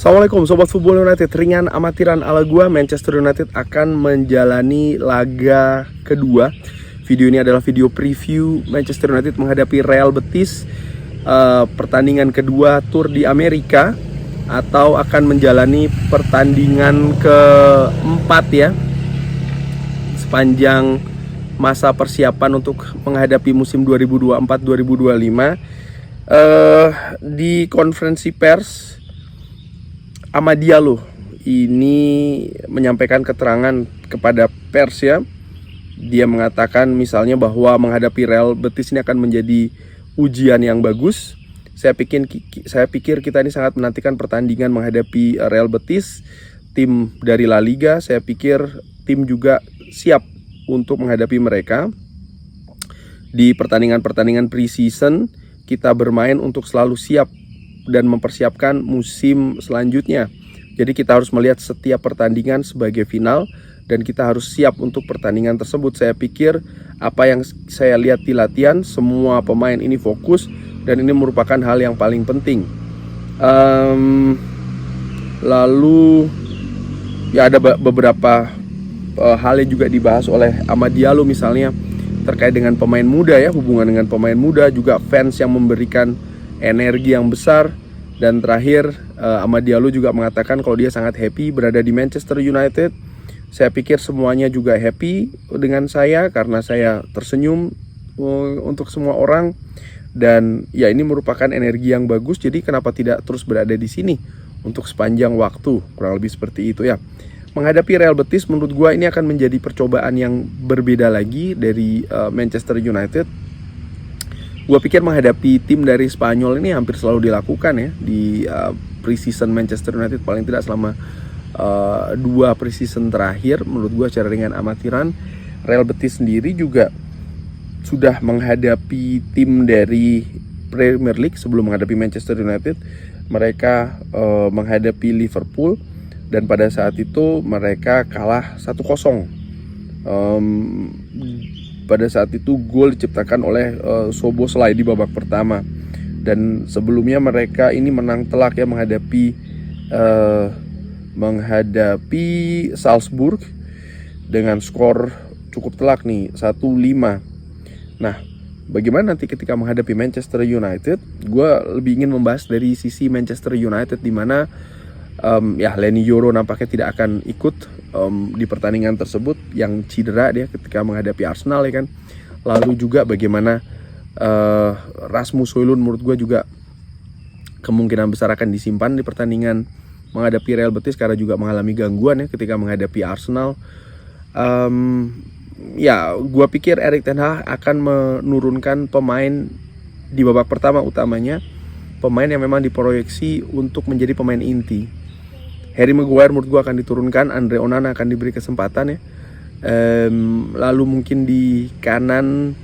Assalamualaikum Sobat Football United. Ringan amatiran ala gua, Manchester United akan menjalani laga kedua. Video ini adalah video preview Manchester United menghadapi Real Betis, pertandingan kedua Tour di Amerika, atau akan menjalani pertandingan keempat ya, sepanjang masa persiapan untuk menghadapi musim 2024-2025. Di konferensi pers, Amad Diallo ini menyampaikan keterangan kepada pers ya. Dia mengatakan misalnya bahwa menghadapi Real Betis ini akan menjadi ujian yang bagus. Saya pikir kita ini sangat menantikan pertandingan menghadapi Real Betis, tim dari La Liga. Saya pikir tim juga siap untuk menghadapi mereka. Di pertandingan-pertandingan pre-season kita bermain untuk selalu siap dan mempersiapkan musim selanjutnya. Jadi kita harus melihat setiap pertandingan sebagai final dan kita harus siap untuk pertandingan tersebut. Saya pikir apa yang saya lihat di latihan, semua pemain ini fokus dan ini merupakan hal yang paling penting. Lalu ya ada beberapa hal yang juga dibahas oleh Amad Diallo, misalnya terkait dengan pemain muda ya, hubungan dengan pemain muda, juga fans yang memberikan energi yang besar. Dan terakhir, Amad Diallo juga mengatakan kalau dia sangat happy berada di Manchester United. Saya pikir semuanya juga happy dengan saya karena saya tersenyum untuk semua orang. Dan ya, ini merupakan energi yang bagus, jadi kenapa tidak terus berada di sini untuk sepanjang waktu, kurang lebih seperti itu ya. Menghadapi Real Betis menurut gua ini akan menjadi percobaan yang berbeda lagi dari Manchester United. Gue pikir menghadapi tim dari Spanyol ini hampir selalu dilakukan ya di pre-season Manchester United, paling tidak selama 2 pre-season terakhir. Menurut gue secara ringan amatiran. Real Betis sendiri juga sudah menghadapi tim dari Premier League sebelum menghadapi Manchester United. Mereka menghadapi Liverpool dan pada saat itu mereka kalah 1-0. Pada saat itu gol diciptakan oleh Szoboszlai di babak pertama. Dan sebelumnya mereka ini menang telak ya menghadapi Salzburg dengan skor cukup telak nih, 1-5. Nah, bagaimana nanti ketika menghadapi Manchester United? Gue lebih ingin membahas dari sisi Manchester United, di mana Leny Yoro nampaknya tidak akan ikut di pertandingan tersebut, yang cedera dia ketika menghadapi Arsenal ya kan. Lalu juga bagaimana Rasmus Højlund menurut gue juga kemungkinan besar akan disimpan di pertandingan menghadapi Real Betis karena juga mengalami gangguan ya ketika menghadapi Arsenal. Gue pikir Erik ten Hag akan menurunkan pemain di babak pertama, utamanya pemain yang memang diproyeksi untuk menjadi pemain inti. Harry Maguire menurut gue akan diturunkan, Andre Onana akan diberi kesempatan ya. Lalu mungkin di kanan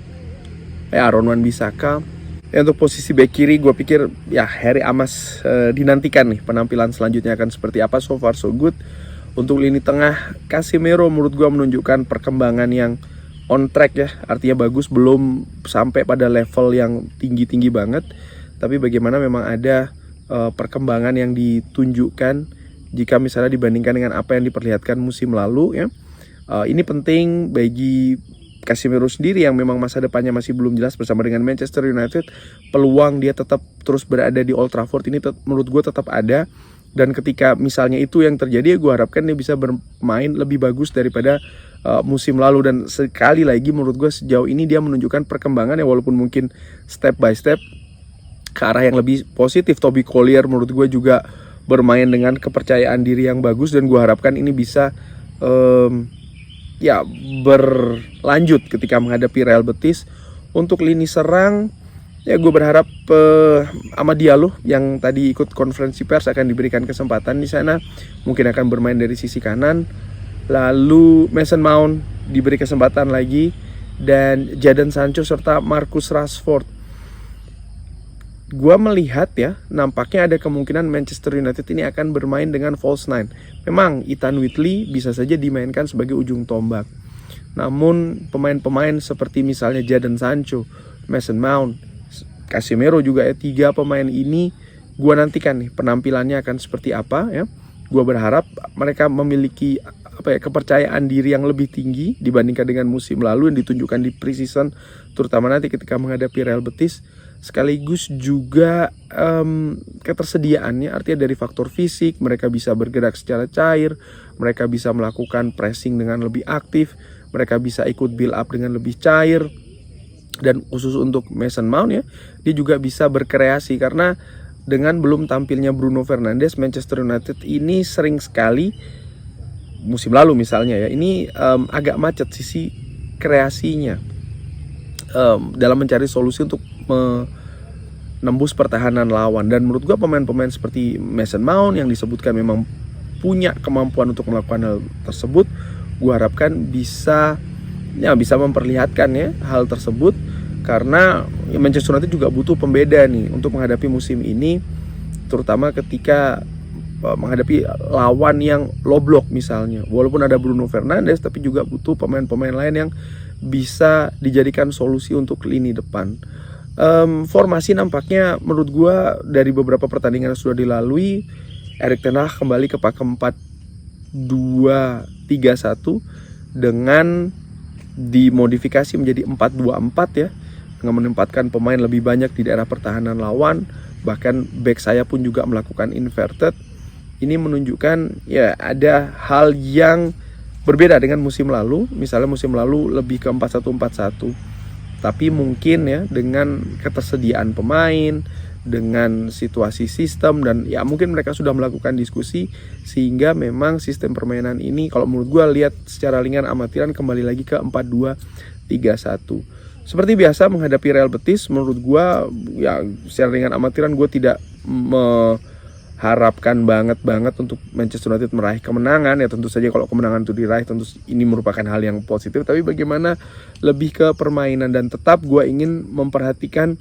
Aaron Wan-Bissaka. Untuk posisi bek kiri gue pikir ya Harry Amas dinantikan nih penampilan selanjutnya akan seperti apa. So far so good. Untuk lini tengah, Casemiro menurut gue menunjukkan perkembangan yang on track ya. Artinya bagus, belum sampai pada level yang tinggi-tinggi banget, tapi bagaimana memang ada perkembangan yang ditunjukkan jika misalnya dibandingkan dengan apa yang diperlihatkan musim lalu ya. Ini penting bagi Casemiro sendiri yang memang masa depannya masih belum jelas bersama dengan Manchester United. Peluang dia tetap terus berada di Old Trafford ini menurut gue tetap ada. Dan ketika misalnya itu yang terjadi, gue harapkan dia bisa bermain lebih bagus daripada musim lalu. Dan sekali lagi menurut gue sejauh ini dia menunjukkan perkembangan ya, walaupun mungkin step by step ke arah yang lebih positif. Toby Collier menurut gue juga bermain dengan kepercayaan diri yang bagus, dan gue harapkan ini bisa berlanjut ketika menghadapi Real Betis. Untuk lini serang ya, gue berharap Amad Diallo yang tadi ikut konferensi pers akan diberikan kesempatan di sana, mungkin akan bermain dari sisi kanan. Lalu Mason Mount diberi kesempatan lagi, dan Jadon Sancho serta Marcus Rashford. Gua melihat ya, nampaknya ada kemungkinan Manchester United ini akan bermain dengan false nine. Memang Ethan Whitley bisa saja dimainkan sebagai ujung tombak. Namun pemain-pemain seperti misalnya Jadon Sancho, Mason Mount, Casemiro juga ya, 3 pemain ini Gua nantikan nih penampilannya akan seperti apa ya. Gua berharap mereka memiliki kepercayaan diri yang lebih tinggi dibandingkan dengan musim lalu yang ditunjukkan di pre-season, terutama nanti ketika menghadapi Real Betis. Sekaligus juga ketersediaannya, artinya dari faktor fisik, mereka bisa bergerak secara cair, mereka bisa melakukan pressing dengan lebih aktif, mereka bisa ikut build up dengan lebih cair. Dan khusus untuk Mason Mount ya, dia juga bisa berkreasi, karena dengan belum tampilnya Bruno Fernandes, Manchester United ini sering sekali musim lalu misalnya ya, ini agak macet sisi kreasinya dalam mencari solusi untuk menembus pertahanan lawan. Dan menurut gua pemain-pemain seperti Mason Mount yang disebutkan memang punya kemampuan untuk melakukan hal tersebut, gua harapkan bisa memperlihatkan ya hal tersebut, karena Manchester United juga butuh pembeda nih untuk menghadapi musim ini, terutama ketika menghadapi lawan yang low block misalnya. Walaupun ada Bruno Fernandes, tapi juga butuh pemain-pemain lain yang bisa dijadikan solusi untuk lini depan. Formasi nampaknya menurut gue dari beberapa pertandingan yang sudah dilalui, Erik ten Hag kembali ke pakem 4-2-3-1 dengan dimodifikasi menjadi 4-2-4 ya, dengan menempatkan pemain lebih banyak di daerah pertahanan lawan. Bahkan back saya pun juga melakukan inverted. Ini menunjukkan ya ada hal yang berbeda dengan musim lalu. Misalnya musim lalu lebih ke 4-1-4-1, tapi mungkin ya dengan ketersediaan pemain, dengan situasi sistem, dan ya mungkin mereka sudah melakukan diskusi sehingga memang sistem permainan ini kalau menurut gue lihat secara ringan amatiran kembali lagi ke 4-2-3-1. Seperti biasa menghadapi Real Betis, menurut gue ya secara ringan amatiran gue tidak harapkan banget untuk Manchester United meraih kemenangan. Ya tentu saja kalau kemenangan itu diraih, tentu ini merupakan hal yang positif, tapi bagaimana lebih ke permainan. Dan tetap gue ingin memperhatikan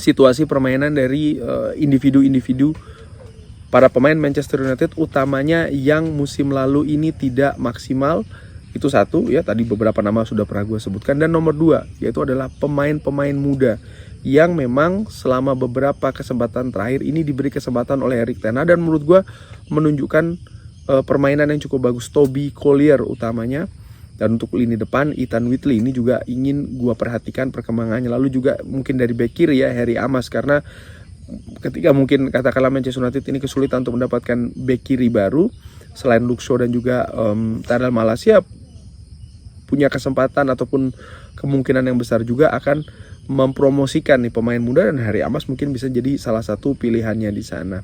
situasi permainan dari individu-individu para pemain Manchester United, utamanya yang musim lalu ini tidak maksimal. Itu satu ya, tadi beberapa nama sudah pernah gue sebutkan. Dan nomor dua, yaitu adalah pemain-pemain muda yang memang selama beberapa kesempatan terakhir ini diberi kesempatan oleh Erik ten Hag, dan menurut gue menunjukkan permainan yang cukup bagus. Toby Collier utamanya, dan untuk lini depan Ethan Whitley ini juga ingin gue perhatikan perkembangannya. Lalu juga mungkin dari bek kiri ya, Harry Amas, karena ketika mungkin katakanlah Manchester United ini kesulitan untuk mendapatkan bek kiri baru selain Luke Shaw dan juga Tadal Malacia, punya kesempatan ataupun kemungkinan yang besar juga akan mempromosikan nih pemain muda, dan Harry Amas mungkin bisa jadi salah satu pilihannya di sana.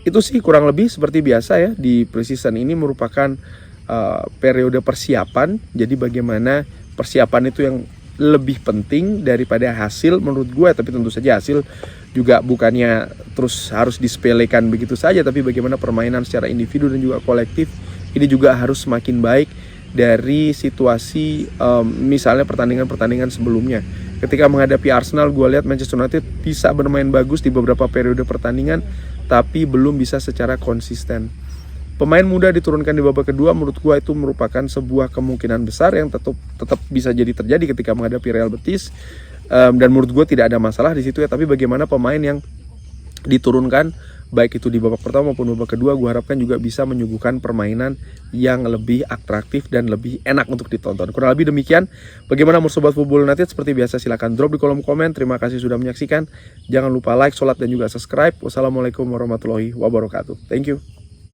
Itu sih kurang lebih seperti biasa ya, di pre-season ini merupakan periode persiapan. Jadi bagaimana persiapan itu yang lebih penting daripada hasil menurut gue. Tapi tentu saja hasil juga bukannya terus harus disepelekan begitu saja, tapi bagaimana permainan secara individu dan juga kolektif ini juga harus semakin baik dari situasi misalnya pertandingan-pertandingan sebelumnya. Ketika menghadapi Arsenal, gue lihat Manchester United bisa bermain bagus di beberapa periode pertandingan, tapi belum bisa secara konsisten. Pemain muda diturunkan di babak kedua, menurut gue itu merupakan sebuah kemungkinan besar yang tetap bisa jadi terjadi ketika menghadapi Real Betis. Dan menurut gue tidak ada masalah di situ ya, tapi bagaimana pemain yang diturunkan baik itu di babak pertama maupun babak kedua, gue harapkan juga bisa menyuguhkan permainan yang lebih atraktif dan lebih enak untuk ditonton. Kurang lebih demikian. Bagaimana menurut Sobat Football United? Seperti biasa silahkan drop di kolom komen. Terima kasih sudah menyaksikan. Jangan lupa like, sholat, dan juga subscribe. Wassalamualaikum warahmatullahi wabarakatuh. Thank you.